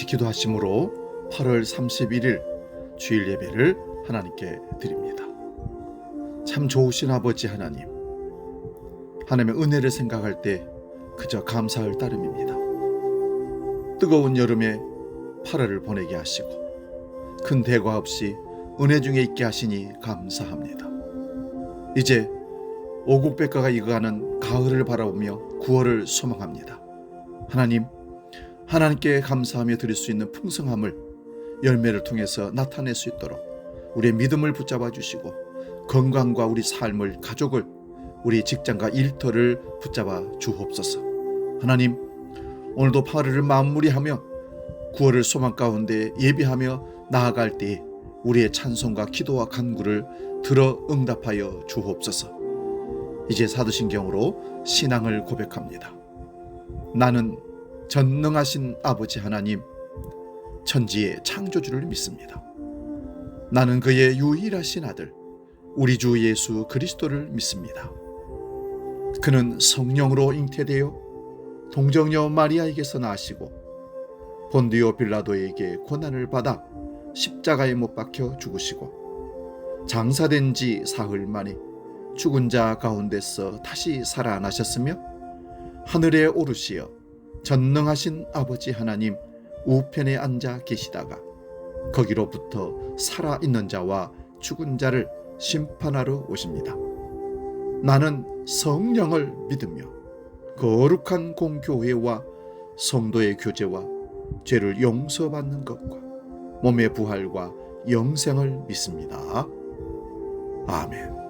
같이 기도하심으로 8월 31일 주일 예배를 하나님께 드립니다. 참 좋으신 아버지 하나님, 하나님의 은혜를 생각할 때 그저 감사할 따름입니다. 뜨거운 여름에 8월을 보내게 하시고 큰 대과 없이 은혜 중에 있게 하시니 감사합니다. 이제 오국백과가 익어가는 가을을 바라보며 9월을 소망합니다. 하나님께 감사하며 드릴 수 있는 풍성함을 열매를 통해서 나타낼 수 있도록 우리의 믿음을 붙잡아 주시고 건강과 우리 삶을, 가족을, 우리 직장과 일터를 붙잡아 주옵소서. 하나님, 오늘도 8월을 마무리하며 9월을 소망 가운데 예비하며 나아갈 때 우리의 찬송과 기도와 간구를 들어 응답하여 주옵소서. 이제 사도신경으로 신앙을 고백합니다. 나는 전능하신 아버지 하나님, 천지의 창조주를 믿습니다. 나는 그의 유일하신 아들 우리 주 예수 그리스도를 믿습니다. 그는 성령으로 잉태되어 동정녀 마리아에게서 나시고 본디오 빌라도에게 고난을 받아 십자가에 못 박혀 죽으시고 장사된 지 사흘 만에 죽은 자 가운데서 다시 살아나셨으며 하늘에 오르시어 전능하신 아버지 하나님 우편에 앉아 계시다가 거기로부터 살아있는 자와 죽은 자를 심판하러 오십니다. 나는 성령을 믿으며 거룩한 공교회와 성도의 교제와 죄를 용서받는 것과 몸의 부활과 영생을 믿습니다. 아멘.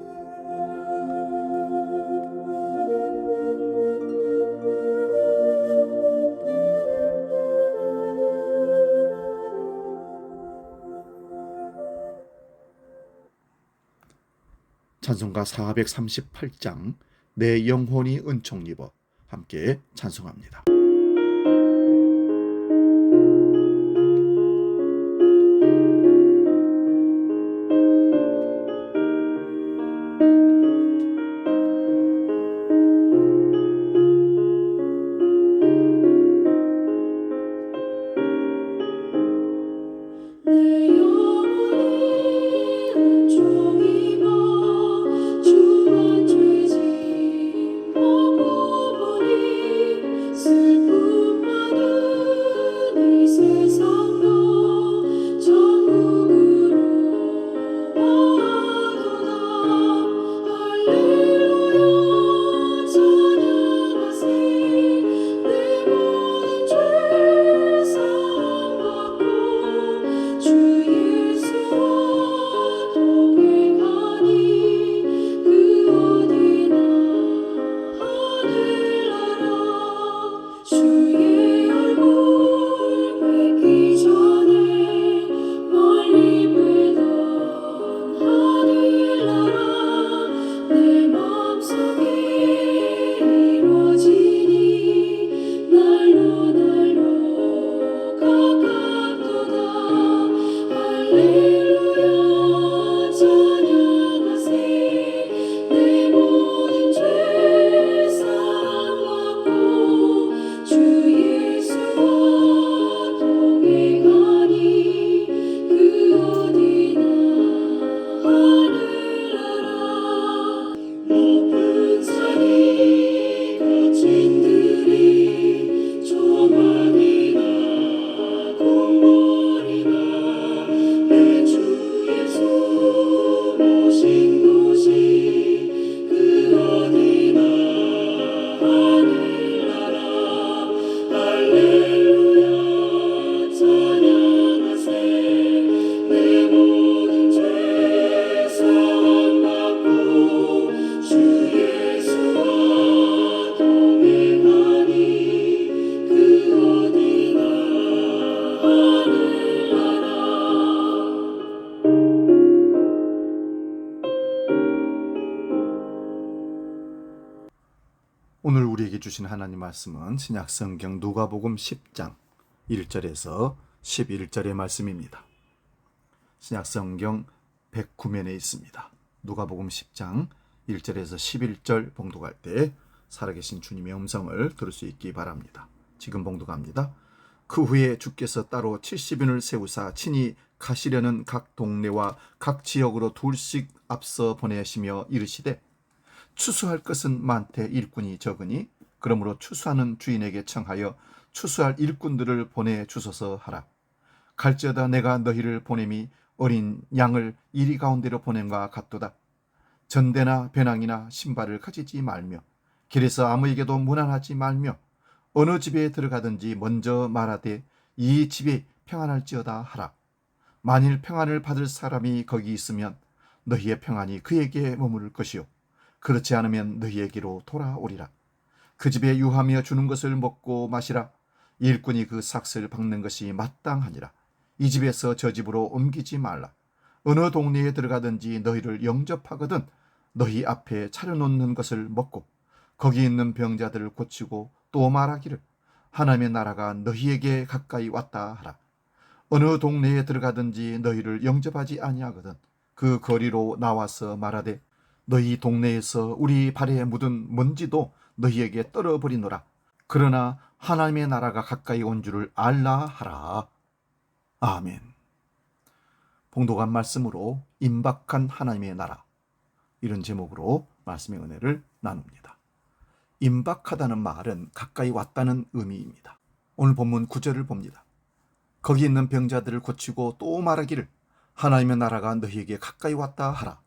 찬송가 438장 내 영혼이 은총 입어 함께 찬송합니다. 오늘 우리에게 주신 하나님 말씀은 신약성경 누가복음 10장 1절에서 11절의 말씀입니다. 신약성경 109면에 있습니다. 누가복음 10장 1절에서 11절 봉독할 때 살아계신 주님의 음성을 들을 수 있기 바랍니다. 지금 봉독합니다. 그 후에 주께서 따로 70인을 세우사 친히 가시려는 각 동네와 각 지역으로 둘씩 앞서 보내시며 이르시되 추수할 것은 많되 일꾼이 적으니 그러므로 추수하는 주인에게 청하여 추수할 일꾼들을 보내주소서 하라. 갈지어다 내가 너희를 보냄이 어린 양을 이리 가운데로 보냄과 같도다. 전대나 배낭이나 신발을 가지지 말며 길에서 아무에게도 문안하지 말며 어느 집에 들어가든지 먼저 말하되 이 집이 평안할지어다 하라. 만일 평안을 받을 사람이 거기 있으면 너희의 평안이 그에게 머무를 것이요 그렇지 않으면 너희에게로 돌아오리라. 그 집에 유하며 주는 것을 먹고 마시라. 일꾼이 그 삭슬 박는 것이 마땅하니라. 이 집에서 저 집으로 옮기지 말라. 어느 동네에 들어가든지 너희를 영접하거든 너희 앞에 차려놓는 것을 먹고 거기 있는 병자들을 고치고 또 말하기를 하나님의 나라가 너희에게 가까이 왔다 하라. 어느 동네에 들어가든지 너희를 영접하지 아니하거든 그 거리로 나와서 말하되 너희 동네에서 우리 발에 묻은 먼지도 너희에게 떨어버리노라. 그러나 하나님의 나라가 가까이 온 줄을 알라 하라. 아멘. 봉독한 말씀으로 임박한 하나님의 나라, 이런 제목으로 말씀의 은혜를 나눕니다. 임박하다는 말은 가까이 왔다는 의미입니다. 오늘 본문 9절을 봅니다. 거기 있는 병자들을 고치고 또 말하기를 하나님의 나라가 너희에게 가까이 왔다 하라.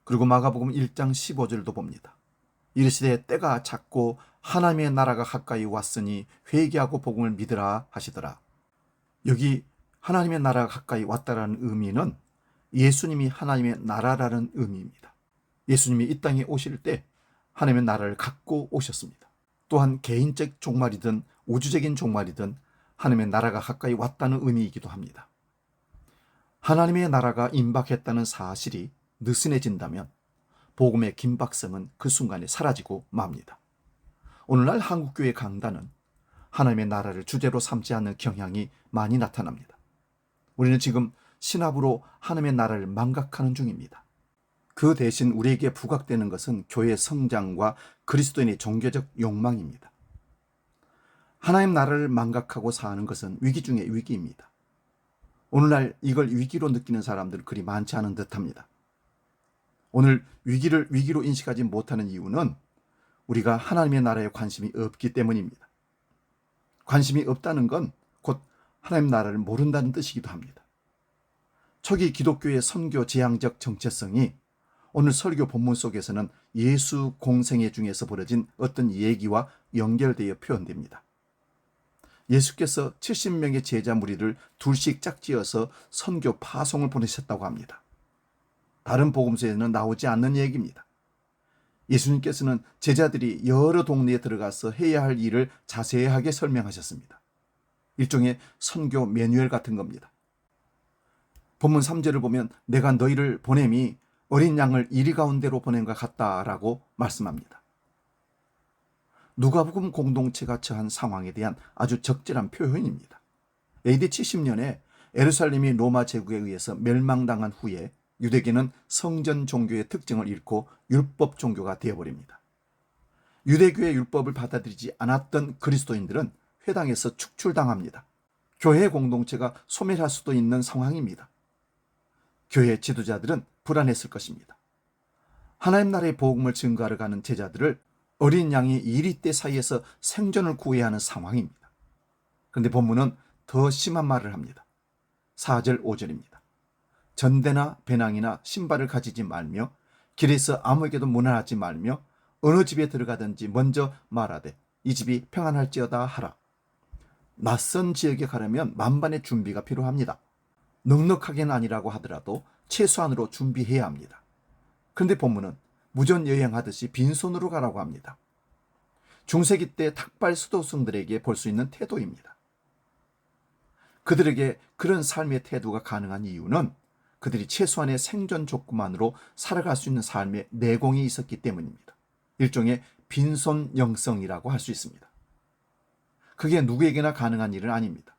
그리고 마가복음 1장 15절도 봅니다. 이르시되 때가 찼고 하나님의 나라가 가까이 왔으니 회개하고 복음을 믿으라 하시더라. 여기 하나님의 나라가 가까이 왔다라는 의미는 예수님이 하나님의 나라라는 의미입니다. 예수님이 이 땅에 오실 때 하나님의 나라를 갖고 오셨습니다. 또한 개인적 종말이든 우주적인 종말이든 하나님의 나라가 가까이 왔다는 의미이기도 합니다. 하나님의 나라가 임박했다는 사실이 느슨해진다면 복음의 긴박성은 그 순간에 사라지고 맙니다. 오늘날 한국교회 강단은 하나님의 나라를 주제로 삼지 않는 경향이 많이 나타납니다. 우리는 지금 신압으로 하나님의 나라를 망각하는 중입니다. 그 대신 우리에게 부각되는 것은 교회 성장과 그리스도인의 종교적 욕망입니다. 하나님 나라를 망각하고 사는 것은 위기 중에 위기입니다. 오늘날 이걸 위기로 느끼는 사람들은 그리 많지 않은 듯합니다. 오늘 위기를 위기로 인식하지 못하는 이유는 우리가 하나님의 나라에 관심이 없기 때문입니다. 관심이 없다는 건 곧 하나님 나라를 모른다는 뜻이기도 합니다. 초기 기독교의 선교 지향적 정체성이 오늘 설교 본문 속에서는 예수 공생애 중에서 벌어진 어떤 얘기와 연결되어 표현됩니다. 예수께서 70명의 제자 무리를 둘씩 짝지어서 선교 파송을 보내셨다고 합니다. 다른 복음서에는 나오지 않는 얘기입니다. 예수님께서는 제자들이 여러 동네에 들어가서 해야 할 일을 자세하게 설명하셨습니다. 일종의 선교 매뉴얼 같은 겁니다. 본문 3절을 보면 내가 너희를 보냄이 어린 양을 이리 가운데로 보낸 것 같다라고 말씀합니다. 누가복음 공동체가 처한 상황에 대한 아주 적절한 표현입니다. AD 70년에 예루살렘이 로마 제국에 의해서 멸망당한 후에 유대계는 성전 종교의 특징을 잃고 율법 종교가 되어버립니다. 유대교의 율법을 받아들이지 않았던 그리스도인들은 회당에서 축출당합니다. 교회 공동체가 소멸할 수도 있는 상황입니다. 교회 지도자들은 불안했을 것입니다. 하나님 나라의 복음을 증거하러 가는 제자들을 어린 양이 이리떼 사이에서 생존을 구해야 하는 상황입니다. 그런데 본문은 더 심한 말을 합니다. 4절 5절입니다. 전대나 배낭이나 신발을 가지지 말며 길에서 아무에게도 문안하지 말며 어느 집에 들어가든지 먼저 말하되 이 집이 평안할지어다 하라. 낯선 지역에 가려면 만반의 준비가 필요합니다. 넉넉하게는 아니라고 하더라도 최소한으로 준비해야 합니다. 그런데 본문은 무전여행하듯이 빈손으로 가라고 합니다. 중세기 때 탁발 수도승들에게 볼 수 있는 태도입니다. 그들에게 그런 삶의 태도가 가능한 이유는 그들이 최소한의 생존 조건만으로 살아갈 수 있는 삶의 내공이 있었기 때문입니다. 일종의 빈손 영성이라고 할 수 있습니다. 그게 누구에게나 가능한 일은 아닙니다.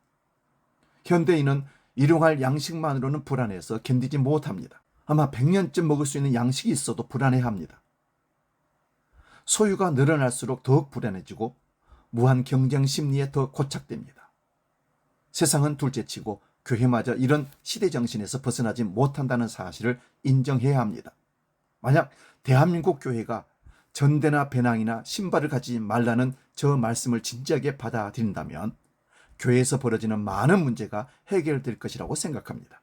현대인은 일용할 양식만으로는 불안해서 견디지 못합니다. 아마 100년쯤 먹을 수 있는 양식이 있어도 불안해합니다. 소유가 늘어날수록 더욱 불안해지고 무한 경쟁 심리에 더 고착됩니다. 세상은 둘째치고 교회마저 이런 시대 정신에서 벗어나지 못한다는 사실을 인정해야 합니다. 만약 대한민국 교회가 전대나 배낭이나 신발을 가지지 말라는 저 말씀을 진지하게 받아들인다면 교회에서 벌어지는 많은 문제가 해결될 것이라고 생각합니다.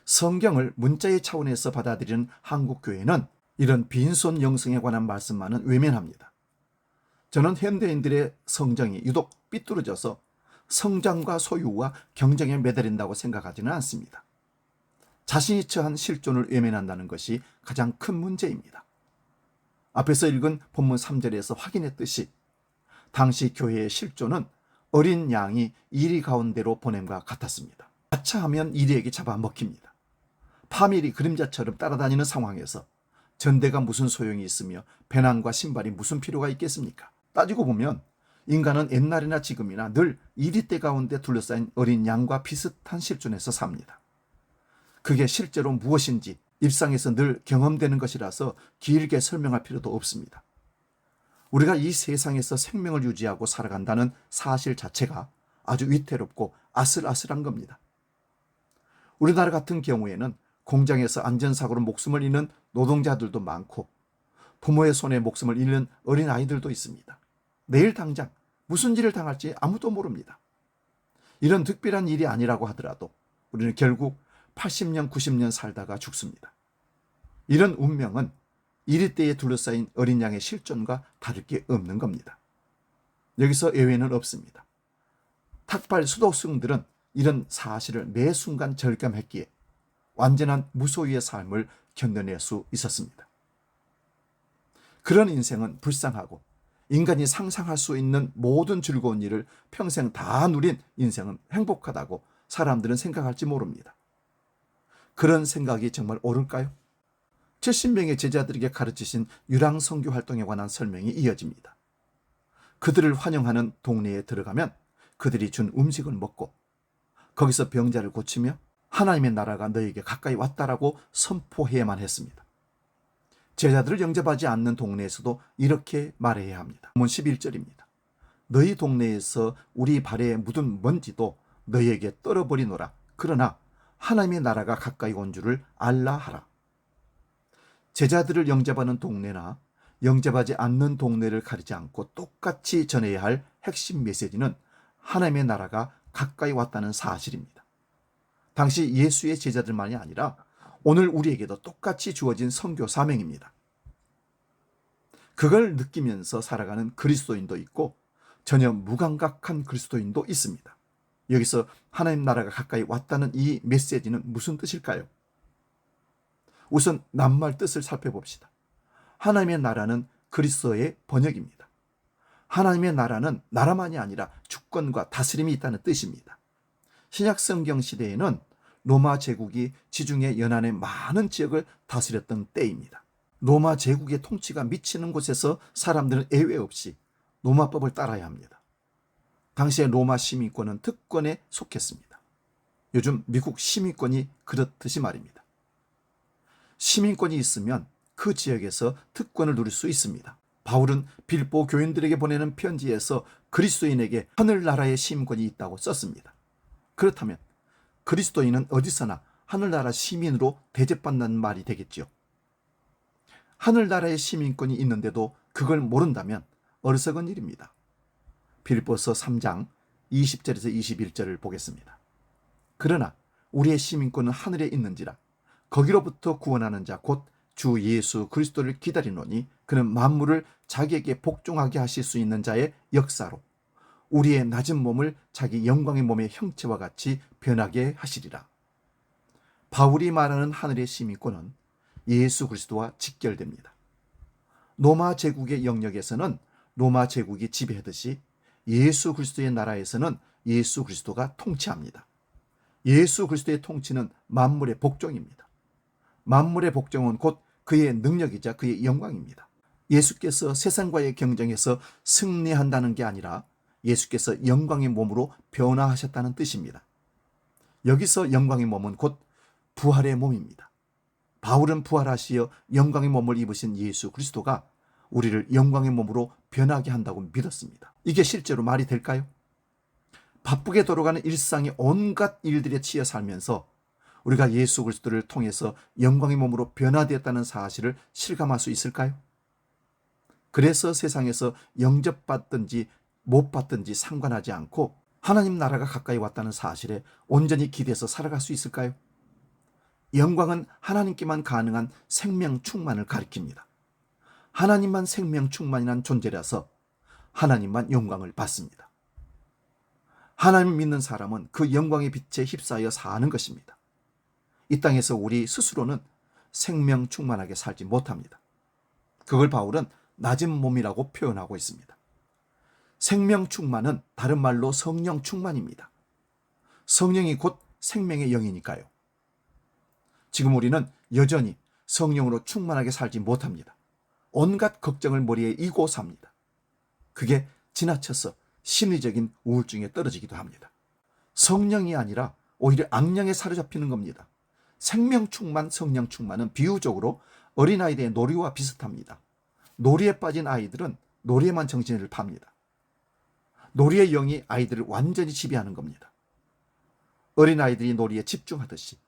성경을 문자의 차원에서 받아들이는 한국 교회는 이런 빈손 영성에 관한 말씀만은 외면합니다. 저는 현대인들의 성정이 유독 삐뚤어져서 성장과 소유와 경쟁에 매달린다고 생각하지는 않습니다. 자신이 처한 실존을 외면한다는 것이 가장 큰 문제입니다. 앞에서 읽은 본문 3절에서 확인했듯이 당시 교회의 실존은 어린 양이 이리 가운데로 보냄과 같았습니다. 아차하면 이리에게 잡아먹힙니다. 파밀이 그림자처럼 따라다니는 상황에서 전대가 무슨 소용이 있으며 배낭과 신발이 무슨 필요가 있겠습니까? 따지고 보면 인간은 옛날이나 지금이나 늘 이리떼 가운데 둘러싸인 어린 양과 비슷한 실존에서 삽니다. 그게 실제로 무엇인지 일상에서 늘 경험되는 것이라서 길게 설명할 필요도 없습니다. 우리가 이 세상에서 생명을 유지하고 살아간다는 사실 자체가 아주 위태롭고 아슬아슬한 겁니다. 우리나라 같은 경우에는 공장에서 안전사고로 목숨을 잃는 노동자들도 많고 부모의 손에 목숨을 잃는 어린아이들도 있습니다. 내일 당장 무슨 일을 당할지 아무도 모릅니다. 이런 특별한 일이 아니라고 하더라도 우리는 결국 80년, 90년 살다가 죽습니다. 이런 운명은 이리떼에 둘러싸인 어린 양의 실존과 다를 게 없는 겁니다. 여기서 예외는 없습니다. 탁발 수도승들은 이런 사실을 매 순간 절감했기에 완전한 무소유의 삶을 견뎌낼 수 있었습니다. 그런 인생은 불쌍하고 인간이 상상할 수 있는 모든 즐거운 일을 평생 다 누린 인생은 행복하다고 사람들은 생각할지 모릅니다. 그런 생각이 정말 옳을까요? 70명의 제자들에게 가르치신 유랑선교 활동에 관한 설명이 이어집니다. 그들을 환영하는 동네에 들어가면 그들이 준 음식을 먹고 거기서 병자를 고치며 하나님의 나라가 너에게 가까이 왔다라고 선포해야만 했습니다. 제자들을 영접하지 않는 동네에서도 이렇게 말해야 합니다. 본문 11절입니다. 너희 동네에서 우리 발에 묻은 먼지도 너희에게 떨어버리노라. 그러나 하나님의 나라가 가까이 온 줄을 알라 하라. 제자들을 영접하는 동네나 영접하지 않는 동네를 가리지 않고 똑같이 전해야 할 핵심 메시지는 하나님의 나라가 가까이 왔다는 사실입니다. 당시 예수의 제자들만이 아니라 오늘 우리에게도 똑같이 주어진 선교 사명입니다. 그걸 느끼면서 살아가는 그리스도인도 있고 전혀 무감각한 그리스도인도 있습니다. 여기서 하나님 나라가 가까이 왔다는 이 메시지는 무슨 뜻일까요? 우선 낱말 뜻을 살펴봅시다. 하나님의 나라는 그리스도의 번역입니다. 하나님의 나라는 나라만이 아니라 주권과 다스림이 있다는 뜻입니다. 신약 성경 시대에는 로마 제국이 지중해 연안의 많은 지역을 다스렸던 때입니다. 로마 제국의 통치가 미치는 곳에서 사람들은 예외 없이 로마법을 따라야 합니다. 당시의 로마 시민권은 특권에 속했습니다. 요즘 미국 시민권이 그렇듯이 말입니다. 시민권이 있으면 그 지역에서 특권을 누릴 수 있습니다. 바울은 빌보 교인들에게 보내는 편지에서 그리스도인에게 하늘나라의 시민권이 있다고 썼습니다. 그렇다면 그리스도인은 어디서나 하늘나라 시민으로 대접받는 말이 되겠지요. 하늘나라의 시민권이 있는데도 그걸 모른다면 어리석은 일입니다. 빌보서 3장 20절에서 21절을 보겠습니다. 그러나 우리의 시민권은 하늘에 있는지라 거기로부터 구원하는 자 곧 주 예수 그리스도를 기다리노니 그는 만물을 자기에게 복종하게 하실 수 있는 자의 역사로 우리의 낮은 몸을 자기 영광의 몸의 형체와 같이 변하게 하시리라. 바울이 말하는 하늘의 시민권은 예수 그리스도와 직결됩니다. 로마 제국의 영역에서는 로마 제국이 지배하듯이 예수 그리스도의 나라에서는 예수 그리스도가 통치합니다. 예수 그리스도의 통치는 만물의 복종입니다. 만물의 복종은 곧 그의 능력이자 그의 영광입니다. 예수께서 세상과의 경쟁에서 승리한다는 게 아니라 예수께서 영광의 몸으로 변화하셨다는 뜻입니다. 여기서 영광의 몸은 곧 부활의 몸입니다. 바울은 부활하시어 영광의 몸을 입으신 예수 그리스도가 우리를 영광의 몸으로 변하게 한다고 믿었습니다. 이게 실제로 말이 될까요? 바쁘게 돌아가는 일상의 온갖 일들에 치여 살면서 우리가 예수 그리스도를 통해서 영광의 몸으로 변화되었다는 사실을 실감할 수 있을까요? 그래서 세상에서 영접받든지 못 받든지 상관하지 않고 하나님 나라가 가까이 왔다는 사실에 온전히 기대서 살아갈 수 있을까요? 영광은 하나님께만 가능한 생명 충만을 가리킵니다. 하나님만 생명 충만이란 존재라서 하나님만 영광을 받습니다. 하나님을 믿는 사람은 그 영광의 빛에 휩싸여 사는 것입니다. 이 땅에서 우리 스스로는 생명 충만하게 살지 못합니다. 그걸 바울은 낮은 몸이라고 표현하고 있습니다. 생명 충만은 다른 말로 성령 충만입니다. 성령이 곧 생명의 영이니까요. 지금 우리는 여전히 성령으로 충만하게 살지 못합니다. 온갖 걱정을 머리에 이고 삽니다. 그게 지나쳐서 심리적인 우울증에 떨어지기도 합니다. 성령이 아니라 오히려 악령에 사로잡히는 겁니다. 생명 충만, 성령 충만은 비유적으로 어린아이들의 놀이와 비슷합니다. 놀이에 빠진 아이들은 놀이에만 정신을 팝니다. 놀이의 영이 아이들을 완전히 지배하는 겁니다. 어린아이들이 놀이에 집중하듯이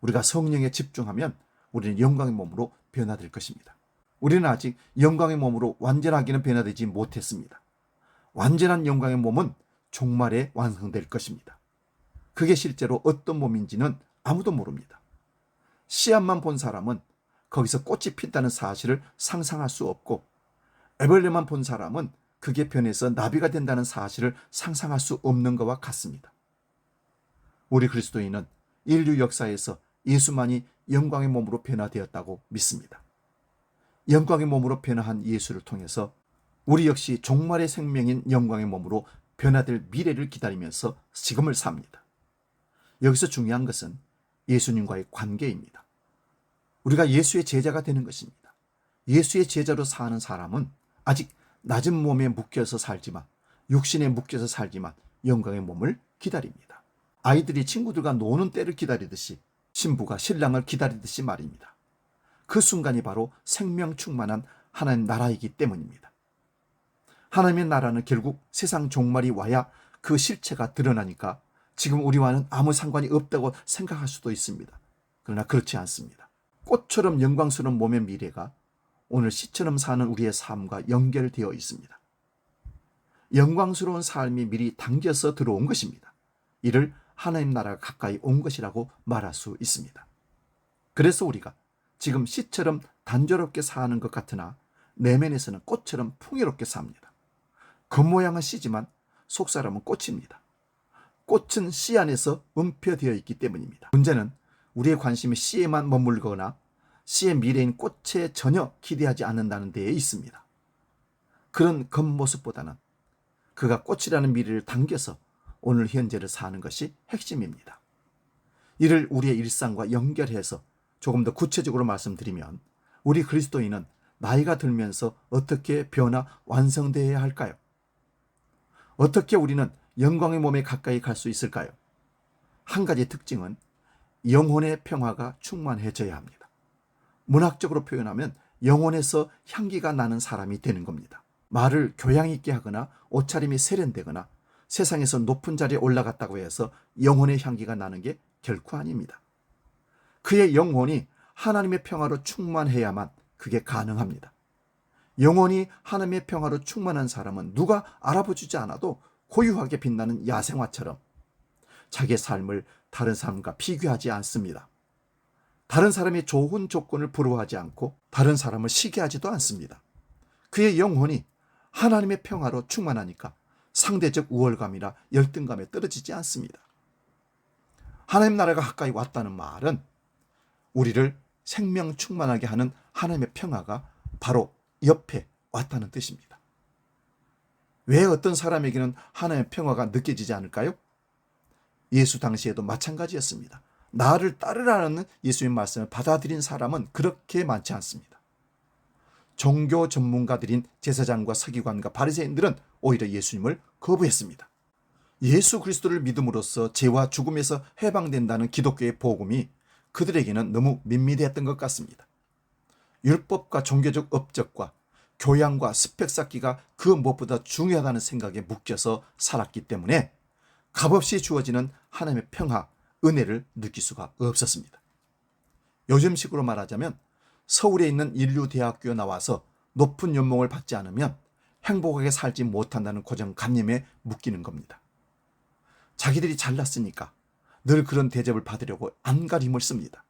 우리가 성령에 집중하면 우리는 영광의 몸으로 변화될 것입니다. 우리는 아직 영광의 몸으로 완전하게는 변화되지 못했습니다. 완전한 영광의 몸은 종말에 완성될 것입니다. 그게 실제로 어떤 몸인지는 아무도 모릅니다. 씨앗만 본 사람은 거기서 꽃이 핀다는 사실을 상상할 수 없고, 애벌레만 본 사람은 그게 변해서 나비가 된다는 사실을 상상할 수 없는 것과 같습니다. 우리 그리스도인은 인류 역사에서 예수만이 영광의 몸으로 변화되었다고 믿습니다. 영광의 몸으로 변화한 예수를 통해서 우리 역시 종말의 생명인 영광의 몸으로 변화될 미래를 기다리면서 지금을 삽니다. 여기서 중요한 것은 예수님과의 관계입니다. 우리가 예수의 제자가 되는 것입니다. 예수의 제자로 사는 사람은 아직 낮은 몸에 묶여서 살지만, 육신에 묶여서 살지만 영광의 몸을 기다립니다. 아이들이 친구들과 노는 때를 기다리듯이 신부가 신랑을 기다리듯이 말입니다. 그 순간이 바로 생명 충만한 하나님 나라이기 때문입니다. 하나님의 나라는 결국 세상 종말이 와야 그 실체가 드러나니까 지금 우리와는 아무 상관이 없다고 생각할 수도 있습니다. 그러나 그렇지 않습니다. 꽃처럼 영광스러운 몸의 미래가 오늘 씨처럼 사는 우리의 삶과 연결되어 있습니다. 영광스러운 삶이 미리 당겨서 들어온 것입니다. 이를 하나님 나라가 가까이 온 것이라고 말할 수 있습니다. 그래서 우리가 지금 씨처럼 단조롭게 사는 것 같으나 내면에서는 꽃처럼 풍요롭게 삽니다. 겉모양은 씨지만 속사람은 꽃입니다. 꽃은 씨 안에서 움표되어 있기 때문입니다. 문제는 우리의 관심이 씨에만 머물거나 씨의 미래인 꽃에 전혀 기대하지 않는다는 데에 있습니다. 그런 겉모습보다는 그가 꽃이라는 미래를 당겨서 오늘 현재를 사는 것이 핵심입니다. 이를 우리의 일상과 연결해서 조금 더 구체적으로 말씀드리면, 우리 그리스도인은 나이가 들면서 어떻게 변화 완성되어야 할까요? 어떻게 우리는 영광의 몸에 가까이 갈 수 있을까요? 한 가지 특징은 영혼의 평화가 충만해져야 합니다. 문학적으로 표현하면 영혼에서 향기가 나는 사람이 되는 겁니다. 말을 교양 있게 하거나 옷차림이 세련되거나 세상에서 높은 자리에 올라갔다고 해서 영혼의 향기가 나는 게 결코 아닙니다. 그의 영혼이 하나님의 평화로 충만해야만 그게 가능합니다. 영혼이 하나님의 평화로 충만한 사람은 누가 알아보지 않아도 고유하게 빛나는 야생화처럼 자기의 삶을 다른 사람과 비교하지 않습니다. 다른 사람의 좋은 조건을 부러워하지 않고 다른 사람을 시기하지도 않습니다. 그의 영혼이 하나님의 평화로 충만하니까 상대적 우월감이나 열등감에 떨어지지 않습니다. 하나님 나라가 가까이 왔다는 말은 우리를 생명 충만하게 하는 하나님의 평화가 바로 옆에 왔다는 뜻입니다. 왜 어떤 사람에게는 하나님의 평화가 느껴지지 않을까요? 예수 당시에도 마찬가지였습니다. 나를 따르라는 예수의 말씀을 받아들인 사람은 그렇게 많지 않습니다. 종교 전문가들인 제사장과 서기관과 바리새인들은 오히려 예수님을 거부했습니다. 예수 그리스도를 믿음으로써 죄와 죽음에서 해방된다는 기독교의 복음이 그들에게는 너무 밋밋했던 것 같습니다. 율법과 종교적 업적과 교양과 스펙 쌓기가 그 무엇보다 중요하다는 생각에 묶여서 살았기 때문에 값없이 주어지는 하나님의 평화, 은혜를 느낄 수가 없었습니다. 요즘식으로 말하자면 서울에 있는 인류대학교에 나와서 높은 연봉을 받지 않으면 행복하게 살지 못한다는 고정관념에 묶이는 겁니다. 자기들이 잘났으니까 늘 그런 대접을 받으려고 안간힘을 씁니다.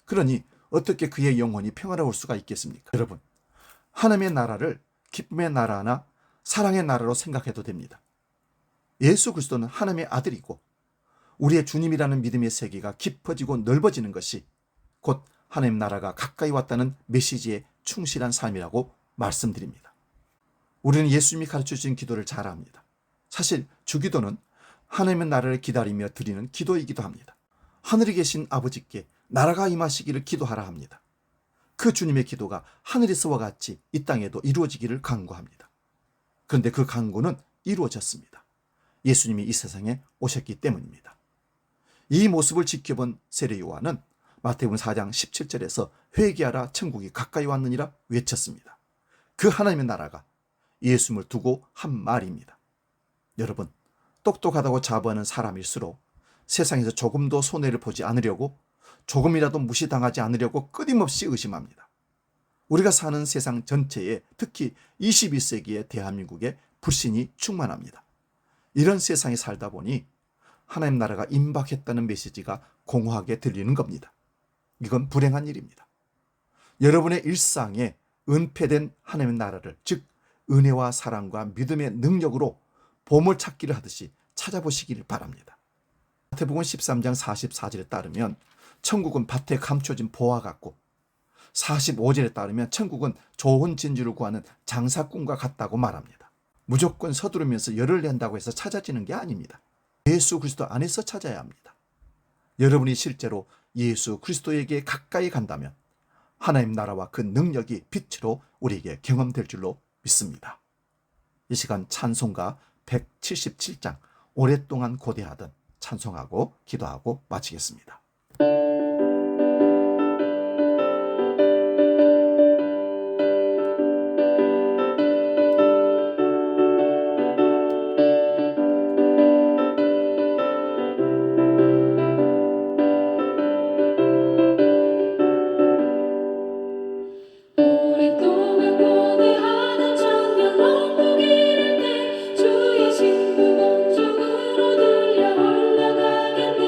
그러니 어떻게 그의 영혼이 평화로울 수가 있겠습니까? 여러분, 하나님의 나라를 기쁨의 나라나 사랑의 나라로 생각해도 됩니다. 예수 그리스도는 하나님의 아들이고 우리의 주님이라는 믿음의 세계가 깊어지고 넓어지는 것이 곧 하나님 나라가 가까이 왔다는 메시지에 충실한 삶이라고 말씀드립니다. 우리는 예수님이 가르쳐주신 기도를 잘 압니다. 사실 주기도는 하나님의 나라를 기다리며 드리는 기도이기도 합니다. 하늘에 계신 아버지께 나라가 임하시기를 기도하라 합니다. 그 주님의 기도가 하늘에서와 같이 이 땅에도 이루어지기를 간구합니다. 그런데 그 간구는 이루어졌습니다. 예수님이 이 세상에 오셨기 때문입니다. 이 모습을 지켜본 세례 요한은 마태복음 4장 17절에서 회개하라 천국이 가까이 왔느니라 외쳤습니다. 그 하나님의 나라가 예수님을 두고 한 말입니다. 여러분, 똑똑하다고 자부하는 사람일수록 세상에서 조금도 손해를 보지 않으려고, 조금이라도 무시당하지 않으려고 끊임없이 의심합니다. 우리가 사는 세상 전체에, 특히 21세기의 대한민국에 불신이 충만합니다. 이런 세상에 살다 보니 하나님 나라가 임박했다는 메시지가 공허하게 들리는 겁니다. 이건 불행한 일입니다. 여러분의 일상에 은폐된 하나님의 나라를, 즉 은혜와 사랑과 믿음의 능력으로 보물찾기를 하듯이 찾아보시기를 바랍니다. 마태복음 13장 44절에 따르면 천국은 밭에 감춰진 보화 같고, 45절에 따르면 천국은 좋은 진주를 구하는 장사꾼과 같다고 말합니다. 무조건 서두르면서 열을 낸다고 해서 찾아지는 게 아닙니다. 예수 그리스도 안에서 찾아야 합니다. 여러분이 실제로 예수 그리스도에게 가까이 간다면 하나님 나라와 그 능력이 빛으로 우리에게 경험될 줄로 믿습니다. 이 시간 찬송가 177장 오랫동안 고대하던 찬송하고 기도하고 마치겠습니다. 오랫동안 고대하던 천년 왕국 이를 때 주의 신부 공중으로 들려 올라가겠네.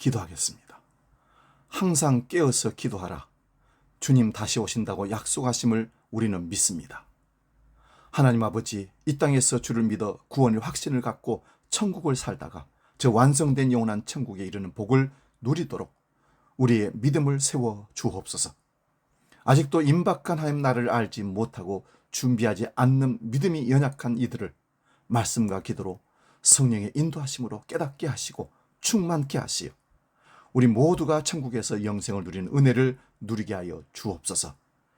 기도하겠습니다. 항상 깨어서 기도하라. 주님 다시 오신다고 약속하심을 우리는 믿습니다. 하나님 아버지, 이 땅에서 주를 믿어 구원의 확신을 갖고 천국을 살다가 저 완성된 영원한 천국에 이르는 복을 누리도록 우리의 믿음을 세워 주옵소서. 아직도 임박한 하나님 나를 알지 못하고 준비하지 않는 믿음이 연약한 이들을 말씀과 기도로 성령의 인도하심으로 깨닫게 하시고 충만케 하시어 우리 모두가 천국에서 영생을 누리는 은혜를 누리게 하여 주옵소서.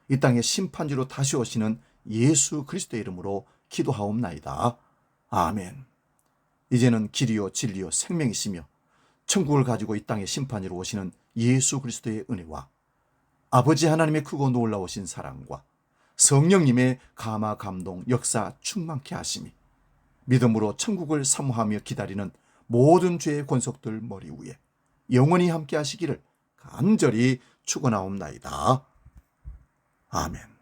이 땅의 심판주로 다시 오시는 예수 그리스도의 이름으로 기도하옵나이다. 아멘. 이제는 길이요 진리요 생명이시며 천국을 가지고 이 땅의 심판주로 오시는 예수 그리스도의 은혜와 아버지 하나님의 크고 놀라우신 사랑과 성령님의 감화 감동 역사 충만케 하심이 믿음으로 천국을 사모하며 기다리는 모든 죄의 권속들 머리 위에 영원히 함께 하시기를 간절히 축원하옵나이다. 아멘.